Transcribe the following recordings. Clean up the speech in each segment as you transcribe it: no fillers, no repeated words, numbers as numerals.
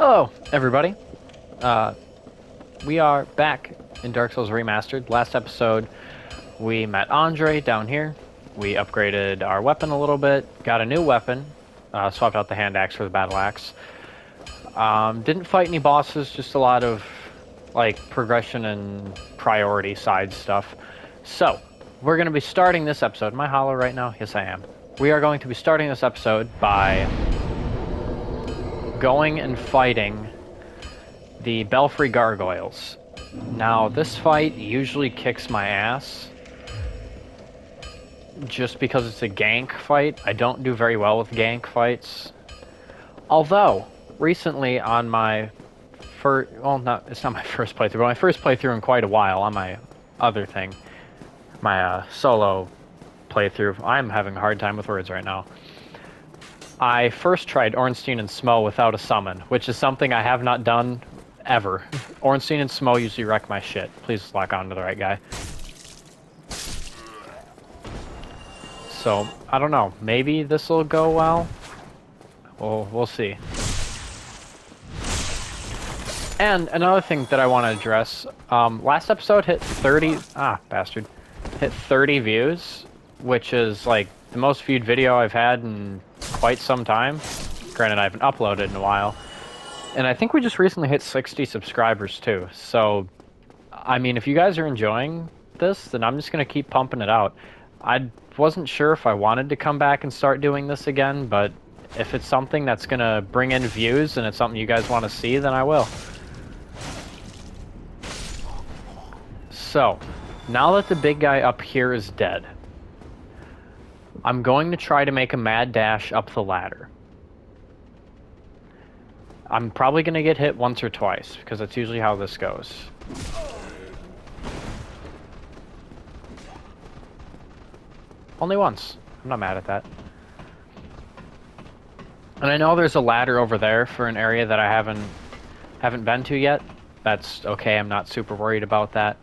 Hello, everybody. Uh, we are back in Dark Souls Remastered. Last episode, we met Andre down here. We upgraded our weapon a little bit, got a new weapon, swapped out the hand axe for the battle axe. Didn't fight any bosses, just a lot of like progression and priority side stuff. So, we're going to be starting this episode. Am I hollow right now? Yes, I am. We are going to be starting this episode by going and fighting the Belfry Gargoyles. Now, this fight usually kicks my ass just because it's a gank fight. I don't do very well with gank fights. Although, recently on my first... Well, it's not my first playthrough, but my first playthrough in quite a while on my other thing. My solo playthrough. I'm having a hard time with words right now. I first tried Ornstein and Smo without a summon, which is something I have not done ever. Ornstein and Smo usually wreck my shit. Please lock on to the right guy. So, I don't know. Maybe this will go well. We'll see. And another thing that I want to address. Last episode hit 30... Ah, bastard. Hit 30 views, which is like the most viewed video I've had in quite some time. Granted, I haven't uploaded in a while. And I think we just recently hit 60 subscribers too. So, I mean, if you guys are enjoying this, then I'm just going to keep pumping it out. I wasn't sure if I wanted to come back and start doing this again, but if it's something that's going to bring in views and it's something you guys want to see, then I will. So, now that the big guy up here is dead, I'm going to try to make a mad dash up the ladder. I'm probably going to get hit once or twice, because that's usually how this goes. Only once. I'm not mad at that. And I know there's a ladder over there for an area that I haven't been to yet. That's okay, I'm not super worried about that.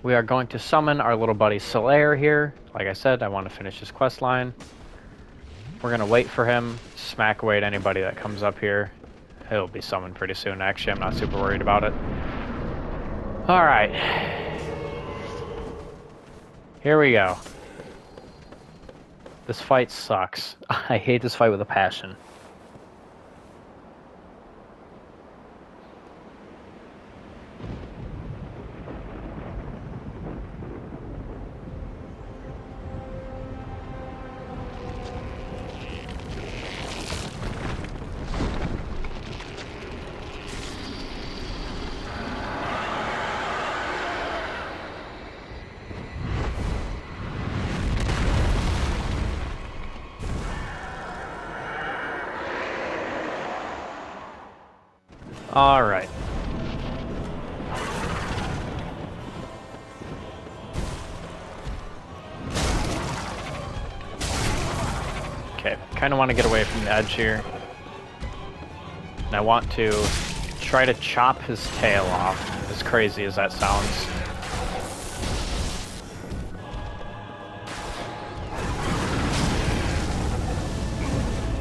We are going to summon our little buddy Solaire here. Like I said, I want to finish his quest line. We're going to wait for him, smack away at anybody that comes up here. He'll be summoned pretty soon, actually. I'm not super worried about it. Alright. Here we go. This fight sucks. I hate this fight with a passion. Alright. Okay, kind of want to get away from the edge here. And I want to try to chop his tail off, as crazy as that sounds.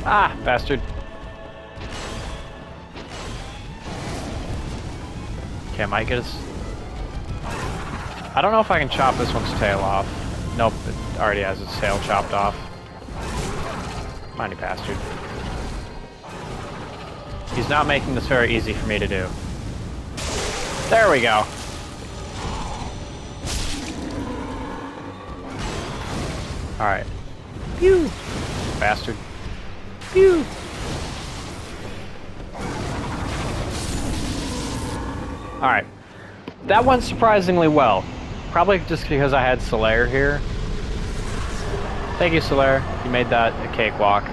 Ah, bastard. Okay, I might get his... I don't know if I can chop this one's tail off. Nope, it already has its tail chopped off. Mindy bastard. He's not making this very easy for me to do. There we go. Alright. Pew! Bastard. Pew! Alright. That went surprisingly well. Probably just because I had Solaire here. Thank you, Solaire. You made that a cakewalk.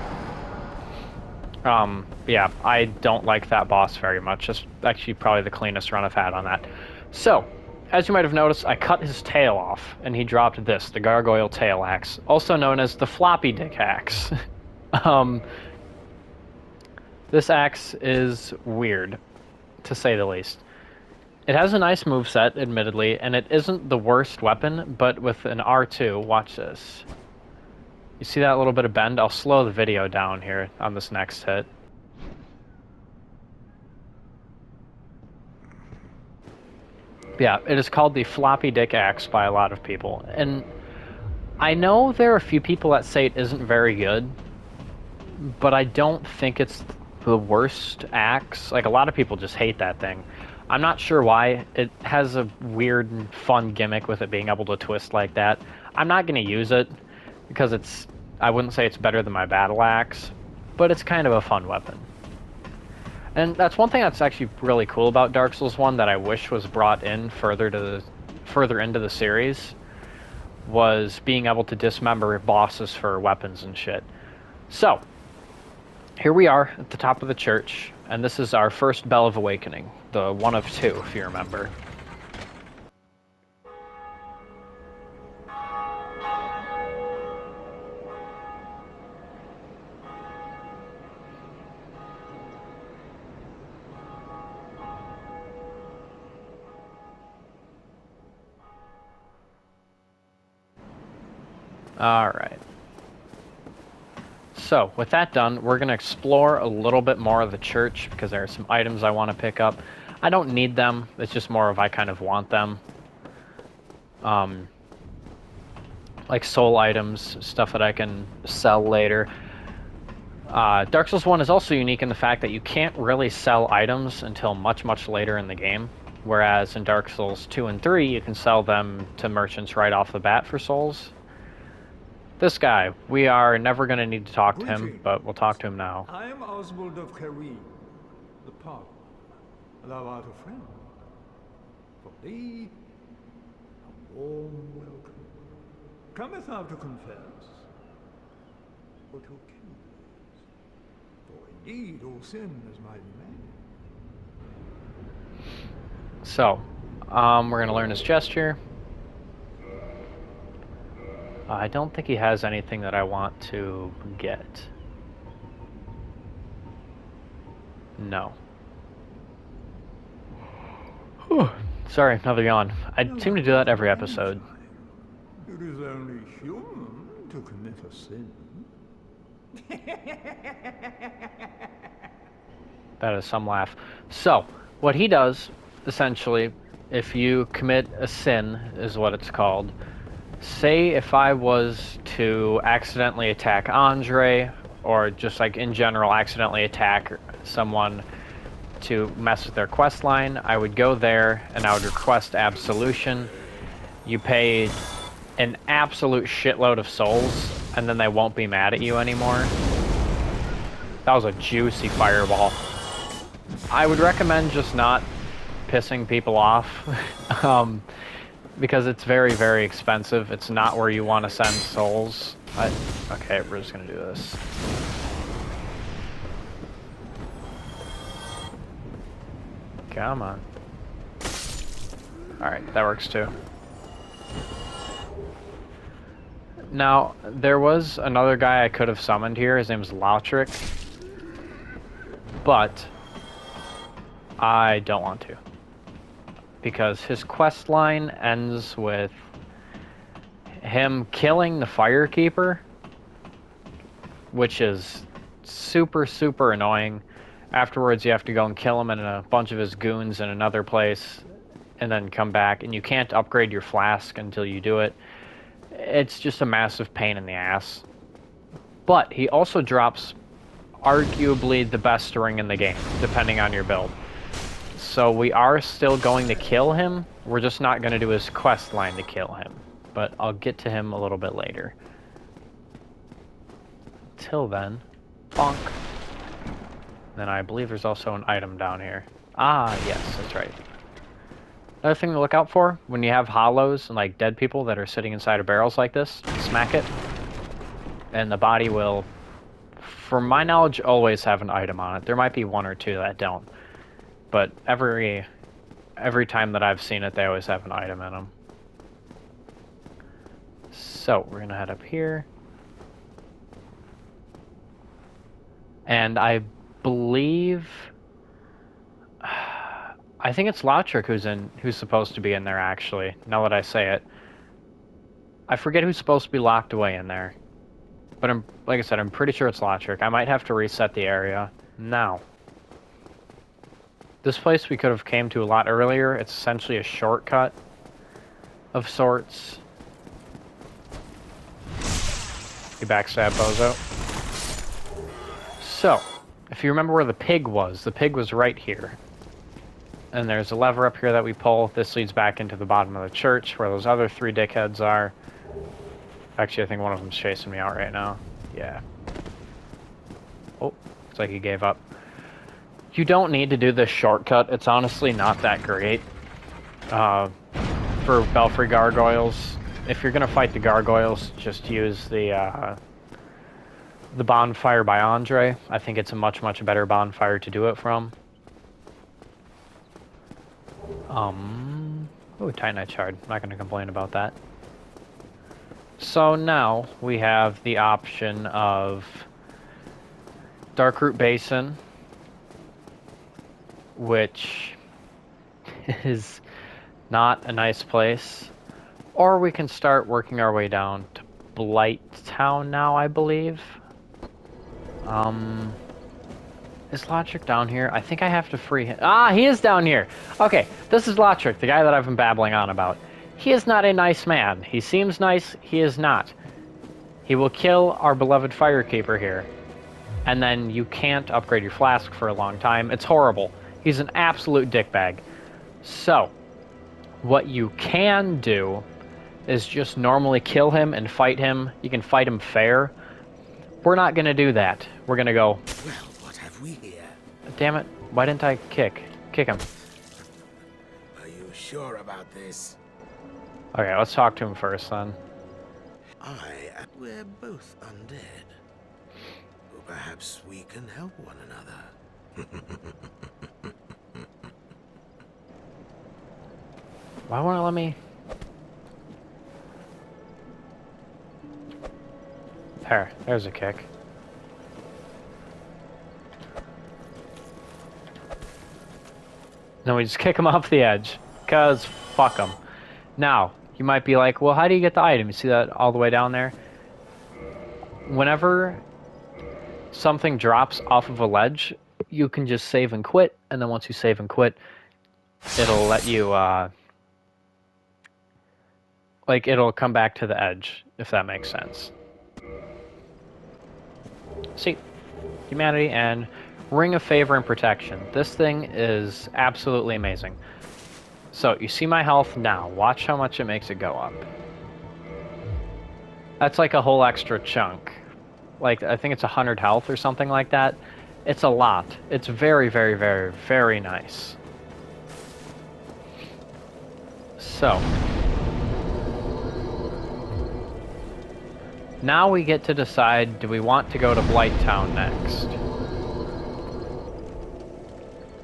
Yeah, I don't like that boss very much. That's actually probably the cleanest run I've had on that. So, as you might have noticed, I cut his tail off, and he dropped this, the Gargoyle Tail Axe, also known as the Floppy Dick Axe. This axe is weird, to say the least. It has a nice moveset, admittedly, and it isn't the worst weapon, but with an R2, watch this. You see that little bit of bend? I'll slow the video down here on this next hit. Yeah, it is called the floppy dick axe by a lot of people. And I know there are a few people that say it isn't very good, but I don't think it's the worst axe. Like, a lot of people just hate that thing. I'm not sure why. It has a weird and fun gimmick with it being able to twist like that. I'm not going to use it because I wouldn't say it's better than my battle axe, but it's kind of a fun weapon. And that's one thing that's actually really cool about Dark Souls 1 that I wish was brought in further into the series, was being able to dismember bosses for weapons and shit. So, here we are at the top of the church, and this is our first Bell of Awakening, the one of two, if you remember. Alright. So, with that done, we're going to explore a little bit more of the church, because there are some items I want to pick up. I don't need them, it's just more of I kind of want them. Like soul items, stuff that I can sell later. Dark Souls 1 is also unique in the fact that you can't really sell items until much, much later in the game. Whereas in Dark Souls 2 and 3, you can sell them to merchants right off the bat for souls. This guy, we are never going to need to talk to him, but we'll talk to him now. I am Oswald of Careem, the Park. Thou art a friend. For thee, a warm welcome. Cometh thou to confess, or to accuse? For indeed all sin is mighty man. So, we're going to learn his gesture. I don't think he has anything that I want to get. No. Whew. Sorry, another yawn. I seem to do that every episode. It is only human to commit a sin. That is some laugh. So, what he does, essentially, if you commit a sin, is what it's called. Say if I was to accidentally attack Andre, or just like in general accidentally attack someone to mess with their quest line, I would go there and I would request absolution. You pay an absolute shitload of souls, and then they won't be mad at you anymore. That was a juicy fireball. I would recommend just not pissing people off. Because it's very, very expensive. It's not where you want to send souls. Okay, we're just gonna do this. Come on. Alright, that works too. Now, there was another guy I could have summoned here. His name's Lautrec. But I don't want to. Because his quest line ends with him killing the Firekeeper, which is super, super annoying. Afterwards, you have to go and kill him and a bunch of his goons in another place, and then come back, and you can't upgrade your flask until you do it. It's just a massive pain in the ass. But he also drops arguably the best ring in the game, depending on your build. So we are still going to kill him. We're just not going to do his quest line to kill him. But I'll get to him a little bit later. Till then, bonk. Then I believe there's also an item down here. Ah, yes, that's right. Another thing to look out for, when you have hollows and like dead people that are sitting inside of barrels like this, smack it. And the body will, from my knowledge, always have an item on it. There might be one or two that don't. But every time that I've seen it, they always have an item in them. So, we're going to head up here. And I believe... I think it's Lautrec who's supposed to be in there, actually, now that I say it. I forget who's supposed to be locked away in there. But like I said, I'm pretty sure it's Lautrec. I might have to reset the area now. This place we could have came to a lot earlier. It's essentially a shortcut of sorts. You backstab Bozo. So, if you remember where the pig was right here. And there's a lever up here that we pull. This leads back into the bottom of the church where those other 3 dickheads are. Actually, I think one of them's chasing me out right now. Yeah. Oh, looks like he gave up. You don't need to do this shortcut. It's honestly not that great. For Belfry gargoyles. If you're gonna fight the gargoyles, just use the bonfire by Andre. I think it's a much, much better bonfire to do it from. Oh, Titanite shard. I'm not gonna complain about that. So now we have the option of Darkroot Basin, which is not a nice place. Or we can start working our way down to Blight Town now, I believe. Is Lotric down here? I think I have to free him. Ah, he is down here! Okay, this is Lotric, the guy that I've been babbling on about. He is not a nice man. He seems nice, he is not. He will kill our beloved Firekeeper here. And then you can't upgrade your flask for a long time. It's horrible. He's an absolute dickbag. So, what you can do is just normally kill him and fight him. You can fight him fair. We're not going to do that. We're going to go... Well, what have we here? Damn it. Why didn't I kick him? Are you sure about this? Okay, let's talk to him first then. We're both undead. Or perhaps we can help one another. Why won't it let me... There's a kick. Then we just kick him off the edge. Cause fuck him. Now, you might be like, well, how do you get the item? You see that all the way down there? Whenever something drops off of a ledge, you can just save and quit, and then once you save and quit, it'll let you, like, it'll come back to the edge, if that makes sense. See, humanity and Ring of Favor and Protection. This thing is absolutely amazing. So, you see my health now. Watch how much it makes it go up. That's like a whole extra chunk. Like, I think it's 100 health or something like that. It's a lot. It's very, very, very, very nice. So. Now we get to decide, do we want to go to Blight Town next?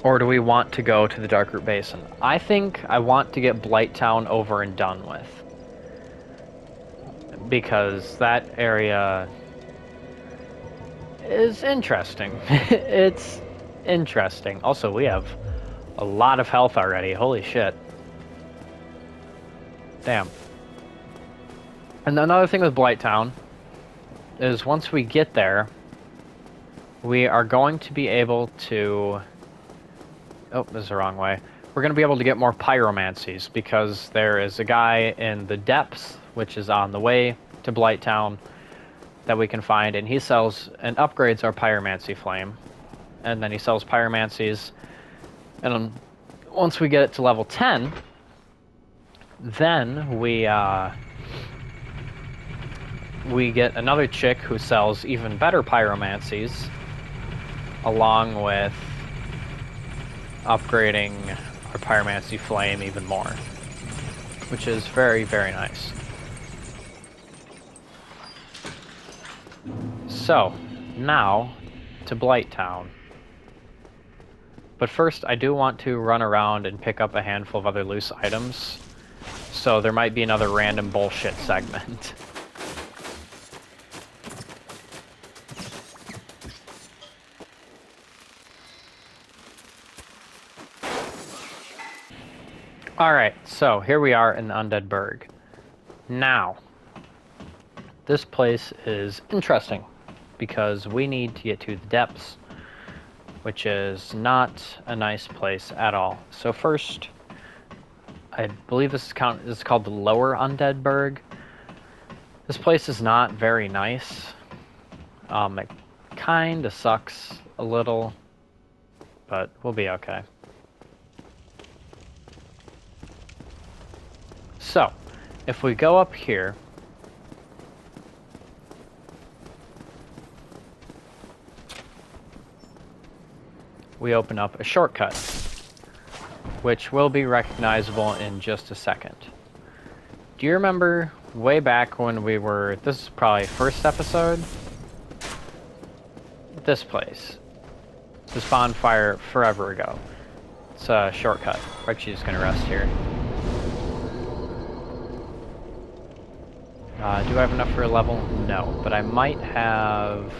Or do we want to go to the Darkroot Basin? I think I want to get Blight Town over and done with. Because that area is interesting. It's interesting. Also, we have a lot of health already. Holy shit. Damn. And another thing with Blight Town is once we get there, we are going to be able to... Oh, this is the wrong way. We're going to be able to get more pyromancies because there is a guy in the depths, which is on the way to Blight Town, that we can find, and he sells and upgrades our pyromancy flame. And then he sells pyromancies, and once we get it to level 10, then we get another chick who sells even better pyromancies, along with upgrading our pyromancy flame even more, which is very, very nice. So, now to Blight Town. But first, I do want to run around and pick up a handful of other loose items, so there might be another random bullshit segment. Alright, so here we are in the Undead Burg. Now, this place is interesting because we need to get to the depths which is not a nice place at all. So first, I believe this is called the Lower Undead Burg. This place is not very nice. It kinda sucks a little, but we'll be okay. So, if we go up here, we open up a shortcut, which will be recognizable in just a second. Do you remember way back when we were, this is probably first episode? This place. This bonfire forever ago. It's a shortcut. We're actually just gonna rest here. Do I have enough for a level? No, but I might have...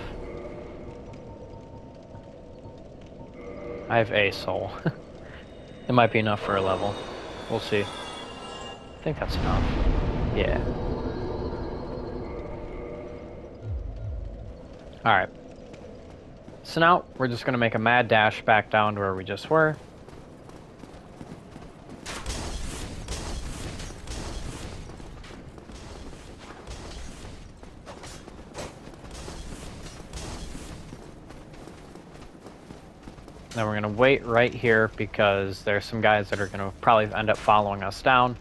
I have a soul. It might be enough for a level. We'll see. I think that's enough. Yeah. Alright. So now, we're just gonna make a mad dash back down to where we just were. Now we're gonna wait right here because there's some guys that are gonna probably end up following us down.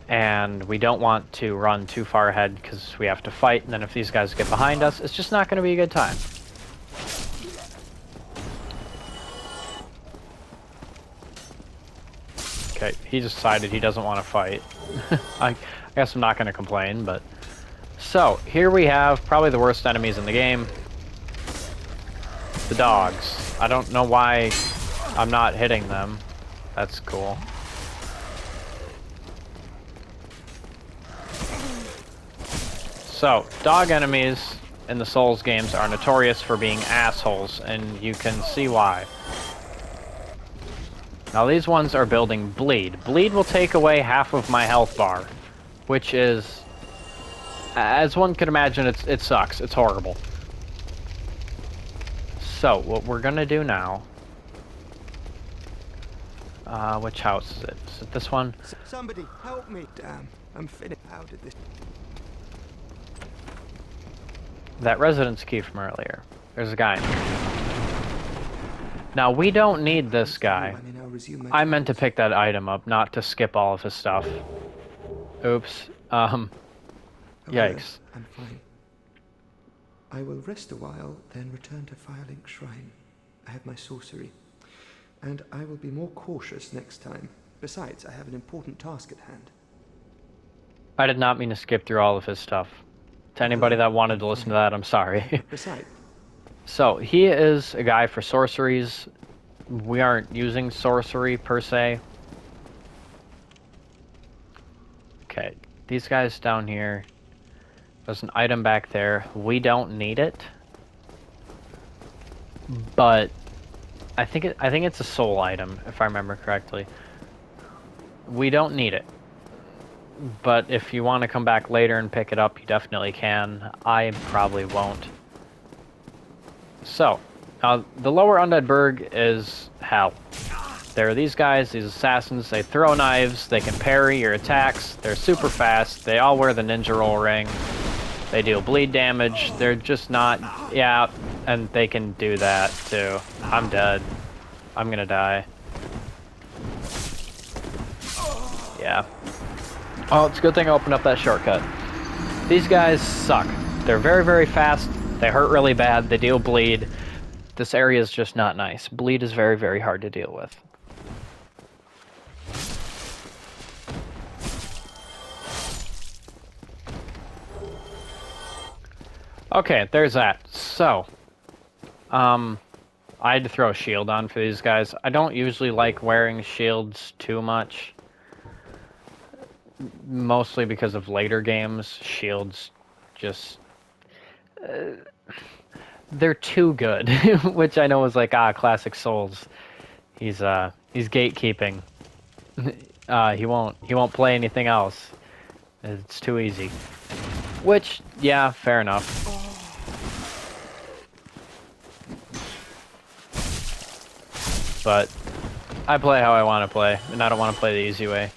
And we don't want to run too far ahead because we have to fight, and then if these guys get behind us, it's just not gonna be a good time. Okay, he decided he doesn't want to fight. I guess I'm not gonna complain, but... So, here we have probably the worst enemies in the game. The dogs. I don't know why I'm not hitting them. That's cool. So, dog enemies in the Souls games are notorious for being assholes, and you can see why. Now these ones are building Bleed. Bleed will take away half of my health bar, which is, as one can imagine, it sucks. It's horrible. So, what we're gonna do now... which house is it? Is it this one? Somebody help me! Damn, I'm finished. How did this... That residence key from earlier. There's a guy in there. Now, we don't need this guy. I meant to pick that item up, not to skip all of his stuff. Oops. Yikes. I'm fine. I will rest a while, then return to Firelink Shrine. I have my sorcery. And I will be more cautious next time. Besides, I have an important task at hand. I did not mean to skip through all of his stuff. To anybody that wanted to listen to that, I'm sorry. Besides. So, he is a guy for sorceries. We aren't using sorcery, per se. Okay, these guys down here. There's an item back there. We don't need it. But I think it's a soul item, if I remember correctly. We don't need it. But if you want to come back later and pick it up, you definitely can. I probably won't. So, the Lower Undead Burg is hell. There are these guys, these assassins, they throw knives, they can parry your attacks, they're super fast, they all wear the ninja roll ring, they deal bleed damage, they're just not... Yeah, and they can do that too. I'm dead. I'm gonna die. Yeah. Oh, it's a good thing I opened up that shortcut. These guys suck. They're very, very fast, they hurt really bad, they deal bleed. This area is just not nice. Bleed is very, very hard to deal with. Okay, there's that. So, I had to throw a shield on for these guys. I don't usually like wearing shields too much. Mostly because of later games. Shields just... they're too good. Which I know is like, classic Souls. He's gatekeeping. He won't play anything else. It's too easy. Which, yeah, fair enough. but I play how I want to play, and I don't want to play the easy way.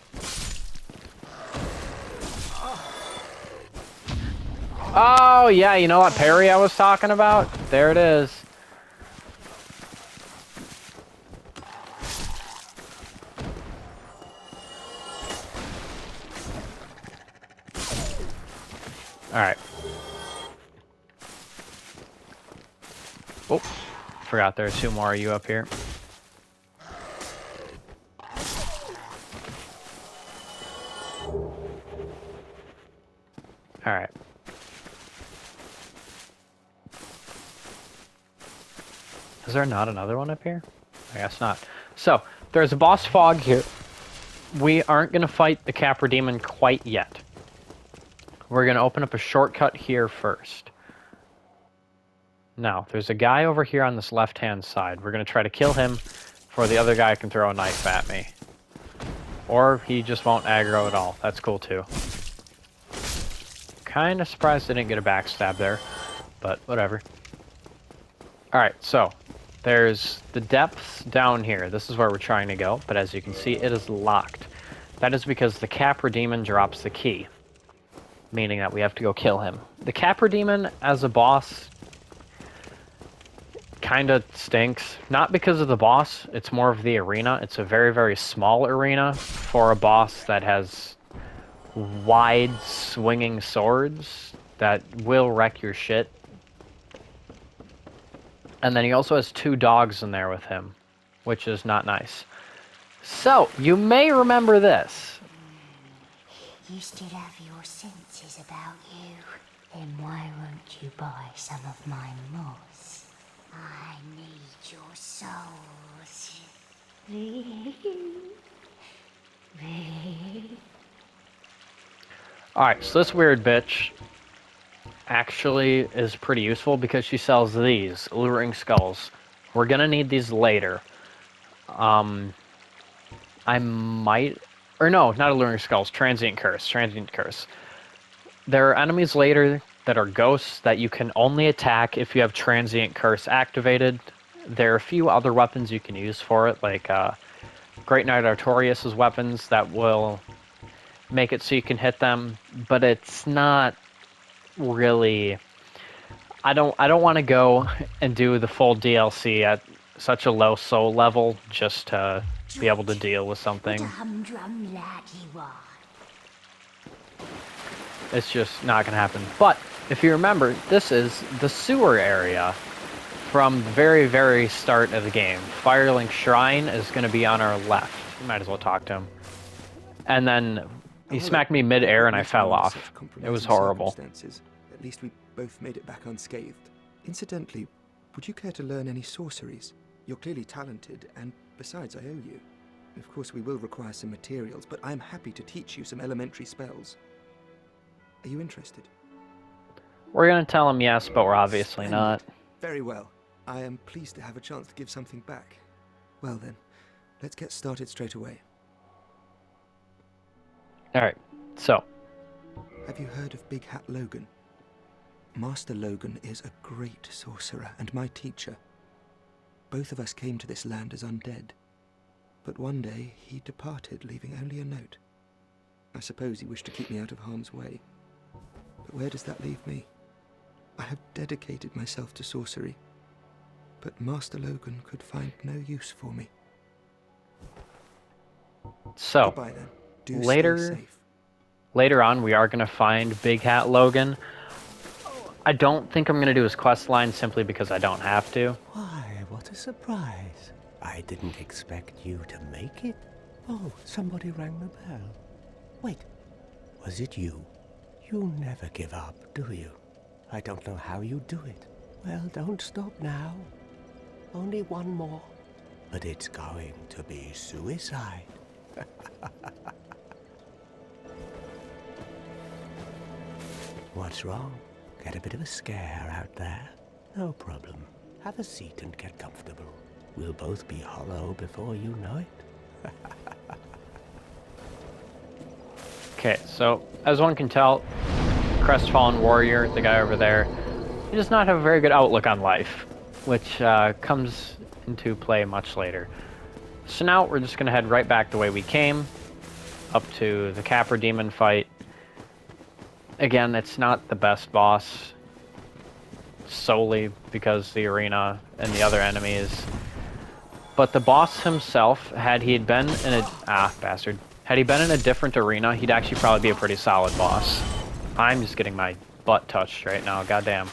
Oh, yeah, you know what parry I was talking about? There it is. Alright. Oh, forgot there are 2 more of you up here. Alright. Is there not another one up here? I guess not. So, there's a boss fog here. We aren't going to fight the Capra demon quite yet. We're going to open up a shortcut here first. Now, there's a guy over here on this left-hand side. We're going to try to kill him before the other guy can throw a knife at me. Or he just won't aggro at all. That's cool, too. Kind of surprised I didn't get a backstab there, but whatever. Alright, so there's the depths down here. This is where we're trying to go, but as you can see, it is locked. That is because the Capra demon drops the key, meaning that we have to go kill him. The Capra demon, as a boss, kind of stinks. Not because of the boss, it's more of the arena. It's a very, very small arena for a boss that has wide swinging swords that will wreck your shit. And then he also has 2 dogs in there with him, which is not nice. So, you may remember this. You still have your senses about you. Then why won't you buy some of my moss? I need your souls. Alright, so this weird bitch actually is pretty useful because she sells these alluring skulls. We're gonna need these later. I might, or no, not alluring skulls, transient curse. There are enemies later that are ghosts that you can only attack if you have transient curse activated. There are a few other weapons you can use for it, like Great Knight Artorias' weapons that will make it so you can hit them, but it's not really. I don't want to go and do the full DLC at such a low soul level just to be able to deal with something. Humdrum lad you are. It's just not gonna happen. But if you remember, this is the sewer area from the very, very start of the game. Firelink Shrine is gonna be on our left. You might as well talk to him. And then he smacked me mid-air and I fell off. It was horrible. At least we both made it back unscathed. Incidentally, would you care to learn any sorceries? You're clearly talented, and besides, I owe you. Of course, we will require some materials, but I'm happy to teach you some elementary spells. Are you interested? We're gonna tell him yes, but we're obviously not. Very well. I am pleased to have a chance to give something back. Well then, let's get started straight away. Alright, so. Have you heard of Big Hat Logan? Master Logan is a great sorcerer and my teacher. Both of us came to this land as undead. But one day he departed, leaving only a note. I suppose he wished to keep me out of harm's way. But where does that leave me? I have dedicated myself to sorcery, but Master Logan could find no use for me. So, goodbye, then. Do stay safe. Later on, we are going to find Big Hat Logan. I don't think I'm going to do his quest line simply because I don't have to. Why, what a surprise. I didn't expect you to make it. Oh, somebody rang the bell. Wait, was it you? You never give up, do you? I don't know how you do it. Well, don't stop now. Only one more. But it's going to be suicide. What's wrong? Get a bit of a scare out there? No problem. Have a seat and get comfortable. We'll both be hollow before you know it. Okay, so as one can tell, Crestfallen Warrior, the guy over there, he does not have a very good outlook on life, which comes into play much later. So now we're just going to head right back the way we came, up to the Capra demon fight. Again, it's not the best boss, solely because the arena and the other enemies. But the boss himself, had he been in a... bastard. Had he been in a different arena, he'd actually probably be a pretty solid boss. I'm just getting my butt touched right now, goddamn.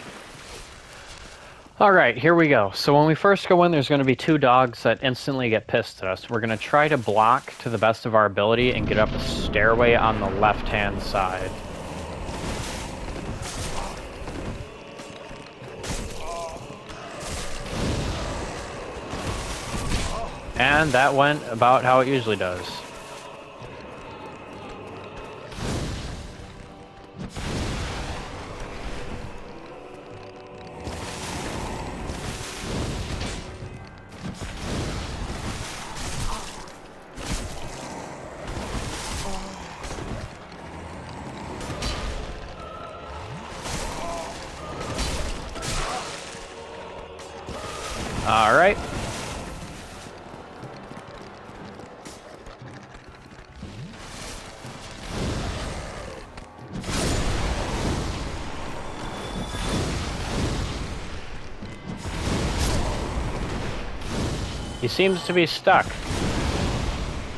Alright, here we go. So when we first go in, there's going to be two dogs that instantly get pissed at us. We're going to try to block to the best of our ability and get up a stairway on the left-hand side. And that went about how it usually does. All right. He seems to be stuck.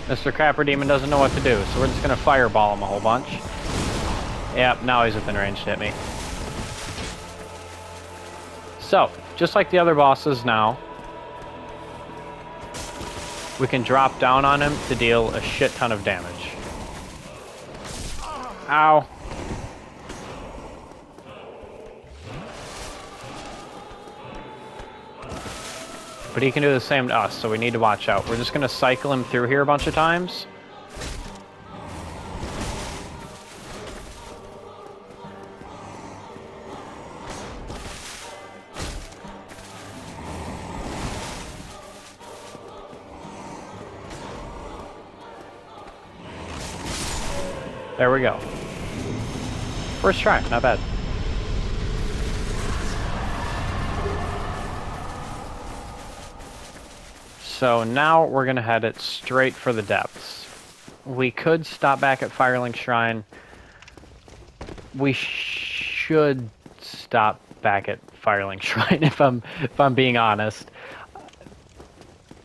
Mr. Capra Demon doesn't know what to do, so we're just gonna fireball him a whole bunch. Yep, now he's within range to hit me. So, just like the other bosses now, we can drop down on him to deal a shit ton of damage. Ow. But he can do the same to us, so we need to watch out. We're just going to cycle him through here a bunch of times. There we go. First try, not bad. So now we're going to head it straight for the depths. We could stop back at Firelink Shrine. We should stop back at Firelink Shrine if I'm being honest.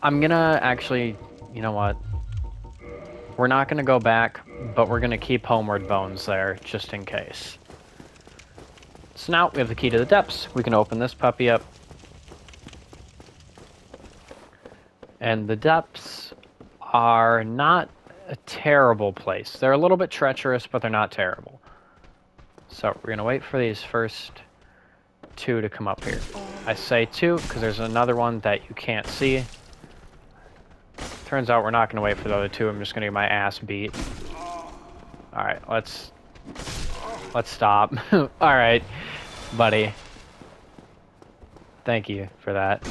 I'm going to actually, you know what? We're not going to go back, but we're going to keep Homeward Bones there just in case. So now we have the key to the depths. We can open this puppy up. And the depths are not a terrible place. They're a little bit treacherous, but they're not terrible. So we're going to wait for these first two to come up here. I say two because there's another one that you can't see. Turns out we're not going to wait for the other two. I'm just going to get my ass beat. Alright, let's stop. Alright, buddy. Thank you for that.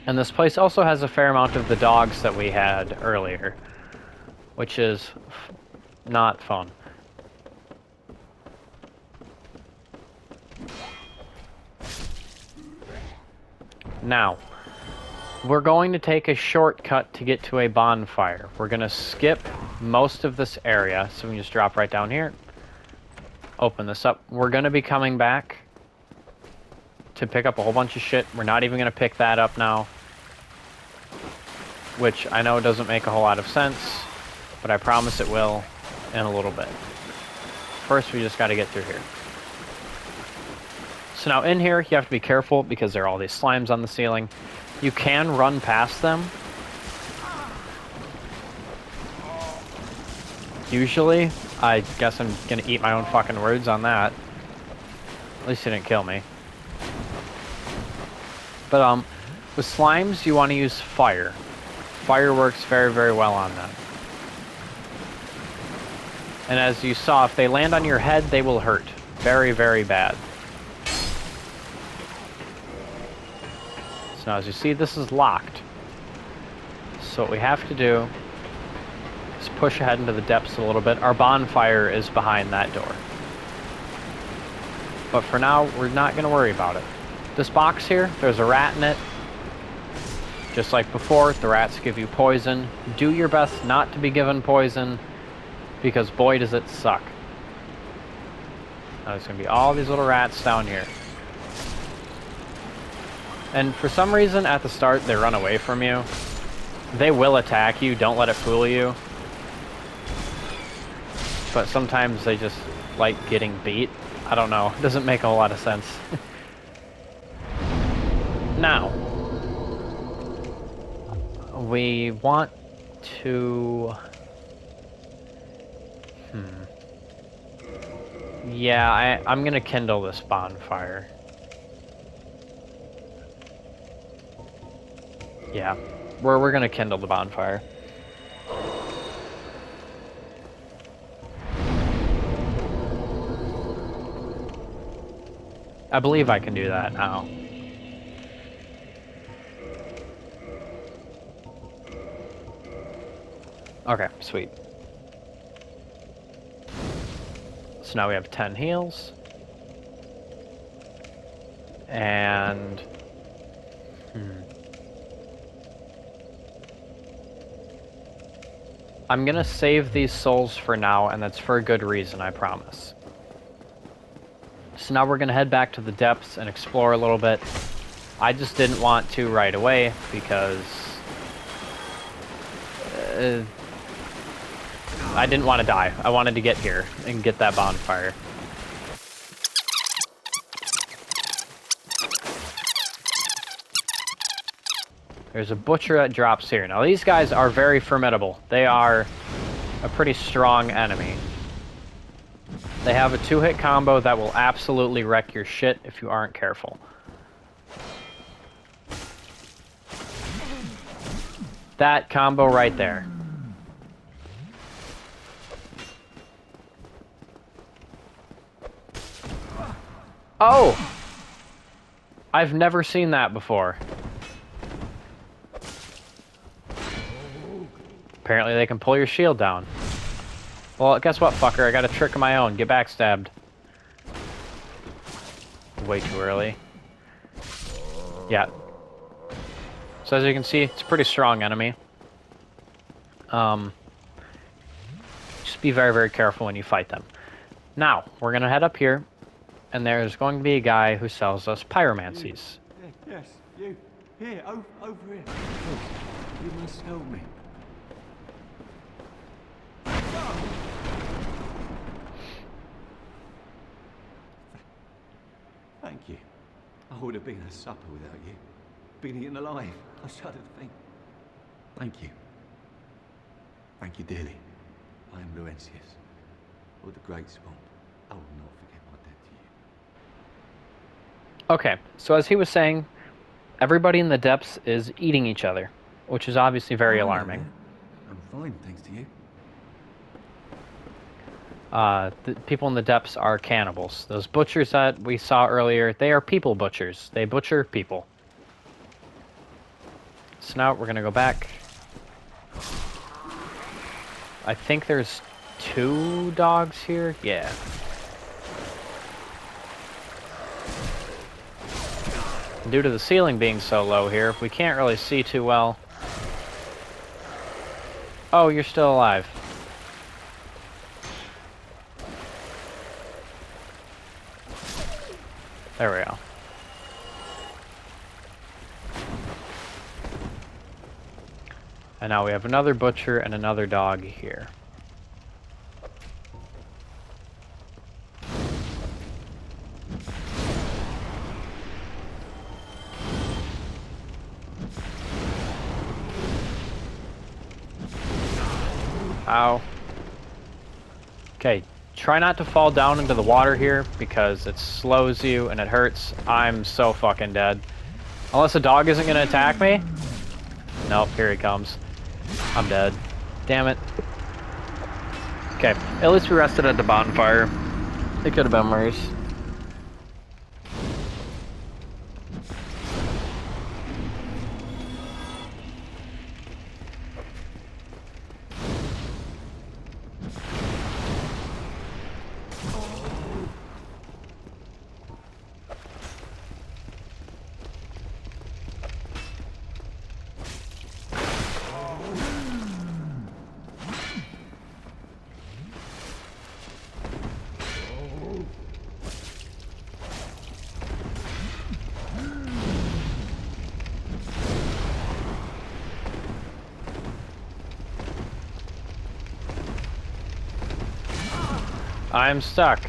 And this place also has a fair amount of the dogs that we had earlier, which is not fun. Now, we're going to take a shortcut to get to a bonfire. We're going to skip most of this area, so we can just drop right down here. Open this up. We're going to be coming back to pick up a whole bunch of shit. We're not even going to pick that up now, which I know doesn't make a whole lot of sense, but I promise it will in a little bit. First, we just got to get through here. So now in here, you have to be careful because there are all these slimes on the ceiling. You can run past them. Usually, I guess I'm going to eat my own fucking words on that. At least he didn't kill me. But with slimes, you want to use fire. Fire works very, very well on them. And as you saw, if they land on your head, they will hurt. Very, very bad. So now as you see, this is locked. So what we have to do is push ahead into the depths a little bit. Our bonfire is behind that door. But for now, we're not going to worry about it. This box here, there's a rat in it. Just like before, the rats give you poison. Do your best not to be given poison, because boy does it suck. Now there's going to be all these little rats down here. And for some reason, at the start, they run away from you. They will attack you, don't let it fool you. But sometimes they just like getting beat. I don't know, it doesn't make a whole lot of sense. Now, we want to... Yeah, I'm gonna kindle this bonfire. Yeah, we're gonna kindle the bonfire. I believe I can do that now. Okay, sweet. So now we have 10 heals. And... I'm gonna save these souls for now, and that's for a good reason, I promise. So now we're gonna head back to the depths and explore a little bit. I just didn't want to right away, because... I didn't want to die. I wanted to get here and get that bonfire. There's a butcher that drops here. Now these guys are very formidable. They are a pretty strong enemy. They have a 2-hit combo that will absolutely wreck your shit if you aren't careful. That combo right there. Oh! I've never seen that before. Apparently they can pull your shield down. Well, guess what, fucker? I got a trick of my own. Get backstabbed. Way too early. Yeah. So as you can see, it's a pretty strong enemy. Just be very, very careful when you fight them. Now, we're gonna head up here, and there's going to be a guy who sells us pyromancies. Yes, you. Here, over here. You must help me. Thank you. I would have been at supper without you. Been eaten alive. I shudder to think. Thank you. Thank you dearly. I am Laurentius, of the Great Swamp. I will not forget my debt to you. Okay, so as he was saying, everybody in the depths is eating each other, which is obviously very alarming. I'm fine, thanks to you. The people in the depths are cannibals. Those butchers that we saw earlier, they are people butchers. They butcher people. So now we're gonna go back. I think there's 2 dogs here. Yeah. Due to the ceiling being so low here, we can't really see too well. Oh, you're still alive. There we go. And now we have another butcher and another dog here. Ow. Okay, try not to fall down into the water here because it slows you and it hurts. I'm so fucking dead. Unless a dog isn't gonna attack me? Nope, here he comes. I'm dead. Damn it. Okay, at least we rested at the bonfire. It could have been worse. I'm stuck.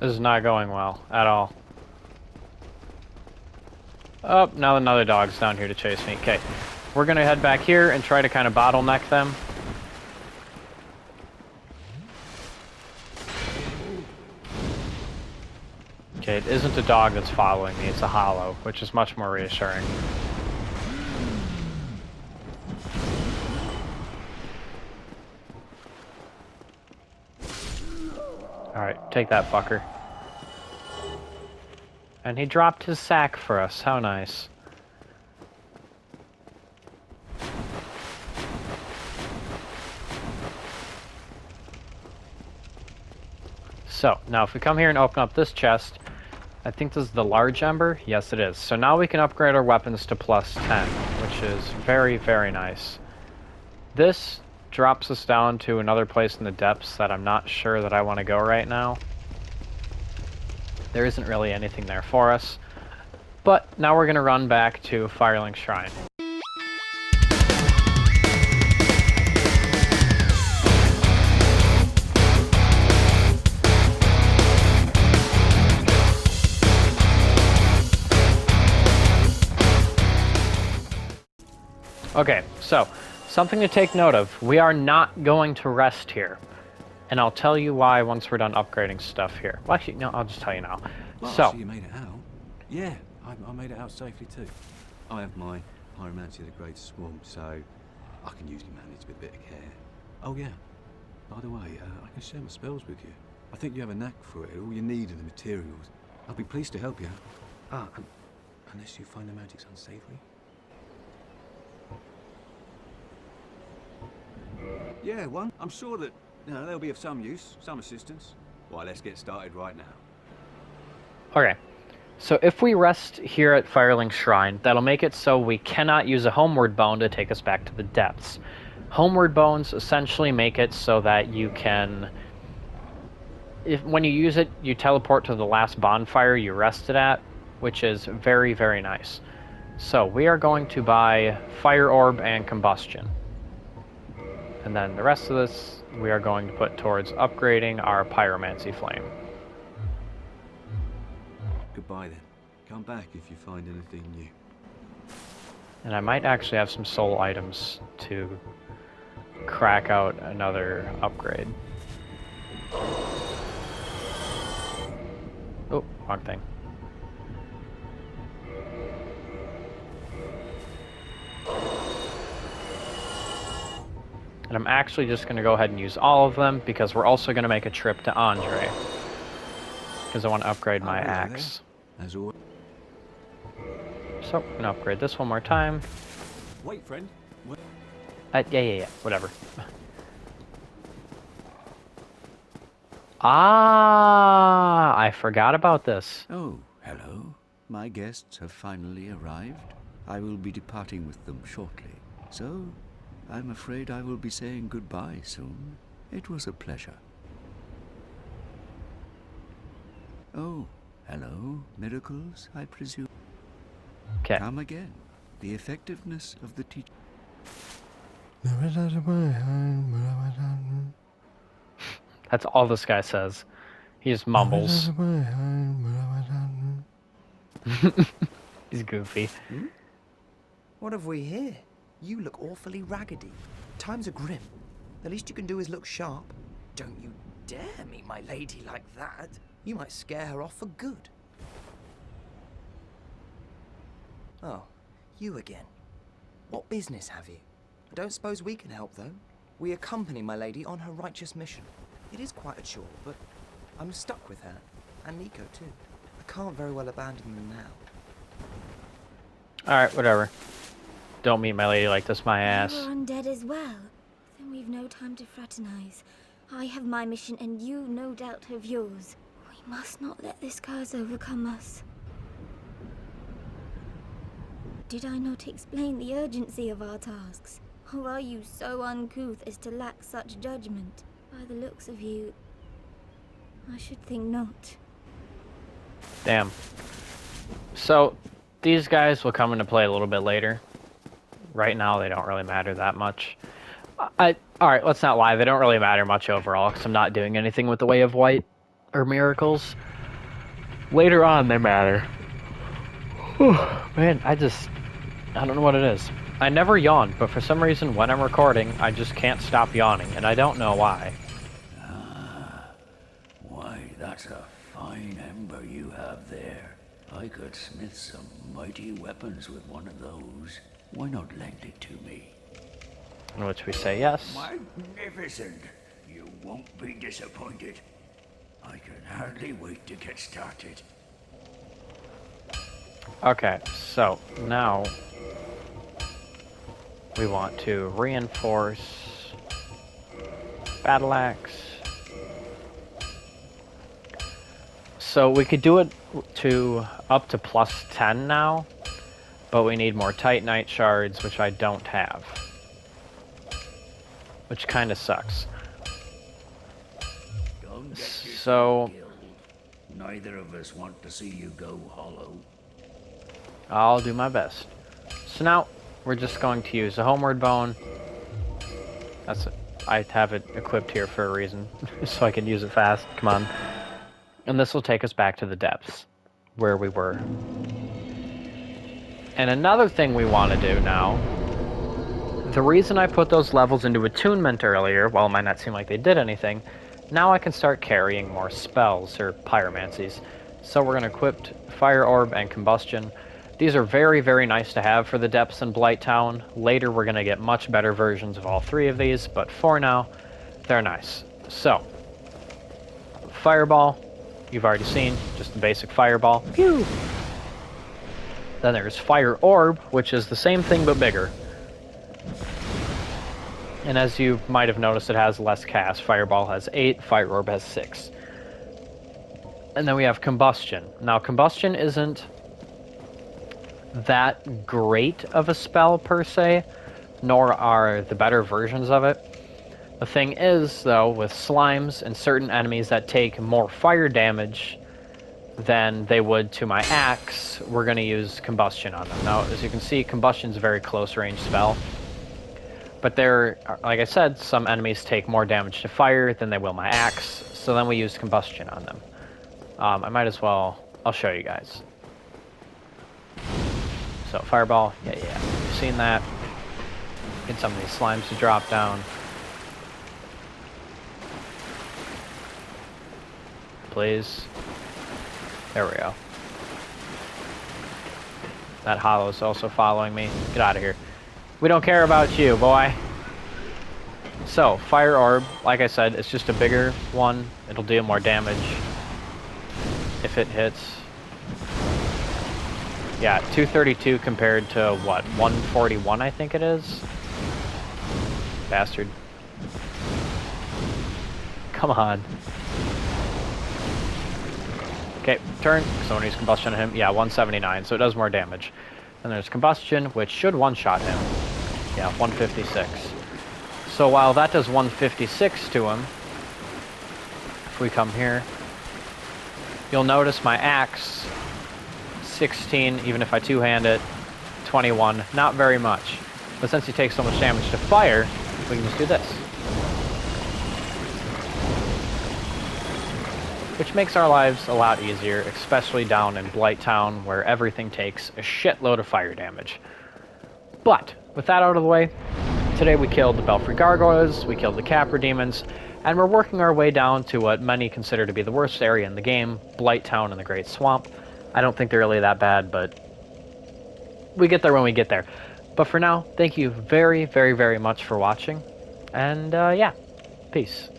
This is not going well at all. Oh, now another dog's down here to chase me. Okay, we're gonna head back here and try to kind of bottleneck them. Okay, it isn't a dog that's following me, it's a hollow, which is much more reassuring. Alright, take that fucker. And he dropped his sack for us, how nice. So, now if we come here and open up this chest, I think this is the large ember? Yes, it is. So now we can upgrade our weapons to plus 10, which is very, very nice. This drops us down to another place in the depths that I'm not sure that I want to go right now. There isn't really anything there for us. But now we're going to run back to Firelink Shrine. Okay, so, something to take note of. We are not going to rest here. And I'll tell you why once we're done upgrading stuff here. Well, actually, no, I'll just tell you now. Well, So, you made it out. Yeah, I made it out safely too. I have my pyromancy of the Great Swamp, so I can usually manage with a bit of care. Oh yeah, by the way, I can share my spells with you. I think you have a knack for it. All you need are the materials. I'll be pleased to help you. Unless you find the magic's unsavory. Yeah, one. I'm sure that they'll be of some use, some assistance. Why, let's get started right now. okay. So if we rest here at Firelink Shrine, that'll make it so we cannot use a homeward bone to take us back to the depths. Homeward bones essentially make it so that you can... when you use it, you teleport to the last bonfire you rested at, which is very, very nice. So we are going to buy Fire Orb and Combustion. And then the rest of this, we are going to put towards upgrading our Pyromancy Flame. Goodbye then. Come back if you find anything new. And I might actually have some soul items to crack out another upgrade. Oh, wrong thing. And I'm actually just going to go ahead and use all of them because we're also going to make a trip to Andre. Because I want to upgrade my axe. As always. So, I'm going to upgrade this one more time. Wait, friend. Wait. Yeah, whatever. Ah, I forgot about this. Oh, hello. My guests have finally arrived. I will be departing with them shortly. So, I'm afraid I will be saying goodbye soon. It was a pleasure. Oh, hello. Miracles, I presume. Okay. Come again. The effectiveness of the teacher. That's all this guy says. He just mumbles. He's goofy. What have we here? You look awfully raggedy. Times are grim. The least you can do is look sharp. Don't you dare meet my lady like that. You might scare her off for good. Oh, you again. What business have you? I don't suppose we can help, though. We accompany my lady on her righteous mission. It is quite a chore, but I'm stuck with her. And Nico, too. I can't very well abandon them now. Alright, whatever. Don't meet my lady like this, my ass. You're undead as well. Then we've no time to fraternize. I have my mission and you no doubt have yours. We must not let this curse overcome us. Did I not explain the urgency of our tasks? Or are you so uncouth as to lack such judgment? By the looks of you, I should think not. Damn. So, these guys will come into play a little bit later. Right now, they don't really matter that much. Alright, let's not lie. They don't really matter much overall, because I'm not doing anything with the Way of White or Miracles. Later on, they matter. Whew, man, I don't know what it is. I never yawn, but for some reason, when I'm recording, I just can't stop yawning, and I don't know why. Why, that's a fine ember you have there. I could smith some mighty weapons with one of those. Why not lend it to me? In which we say yes. Magnificent! You won't be disappointed. I can hardly wait to get started. Okay, so now we want to reinforce battle axe. So we could do it to up to plus 10 now, but we need more Titanite shards, which I don't have. Which kind of sucks. So Neither of us want to see you go hollow. I'll do my best. So now we're just going to use the homeward bone. That's it. I have it equipped here for a reason, so I can use it fast. Come on. And this will take us back to the depths, where we were. And another thing we want to do now, the reason I put those levels into attunement earlier, while it might not seem like they did anything, now I can start carrying more spells, or pyromancies. So we're going to equip Fire Orb and Combustion. These are very, very nice to have for the depths in Blighttown. Later we're going to get much better versions of all three of these, but for now, they're nice. So, Fireball, you've already seen, just the basic Fireball. Pew! Then there's Fire Orb, which is the same thing but bigger. And as you might have noticed, it has less cast. Fireball has 8, Fire Orb has 6. And then we have Combustion. Now, Combustion isn't that great of a spell, per se, nor are the better versions of it. The thing is, though, with slimes and certain enemies that take more fire damage than they would to my axe, we're going to use Combustion on them. Now, as you can see, Combustion's a very close-range spell. But there, like I said, some enemies take more damage to fire than they will my axe, so then we use Combustion on them. I might as well, I'll show you guys. So, Fireball, yeah, you've seen that. Get some of these slimes to drop down. Please. There we go. That hollow's also following me. Get out of here. We don't care about you, boy. So, Fire Orb, like I said, it's just a bigger one. It'll deal more damage if it hits. Yeah, 232 compared to, what, 141 I think it is? Bastard. Come on. Okay, turn. Someone needs Combustion on him. Yeah, 179, so it does more damage. And there's Combustion, which should one-shot him. Yeah, 156. So while that does 156 to him, if we come here, you'll notice my axe, 16, even if I two-hand it, 21, not very much. But since he takes so much damage to fire, we can just do this. Which makes our lives a lot easier, especially down in Blighttown, where everything takes a shitload of fire damage. But, with that out of the way, today we killed the Belfry Gargoyles, we killed the Capra demons, and we're working our way down to what many consider to be the worst area in the game, Blighttown and the Great Swamp. I don't think they're really that bad, but we get there when we get there. But for now, thank you very, very, very much for watching, and yeah, peace.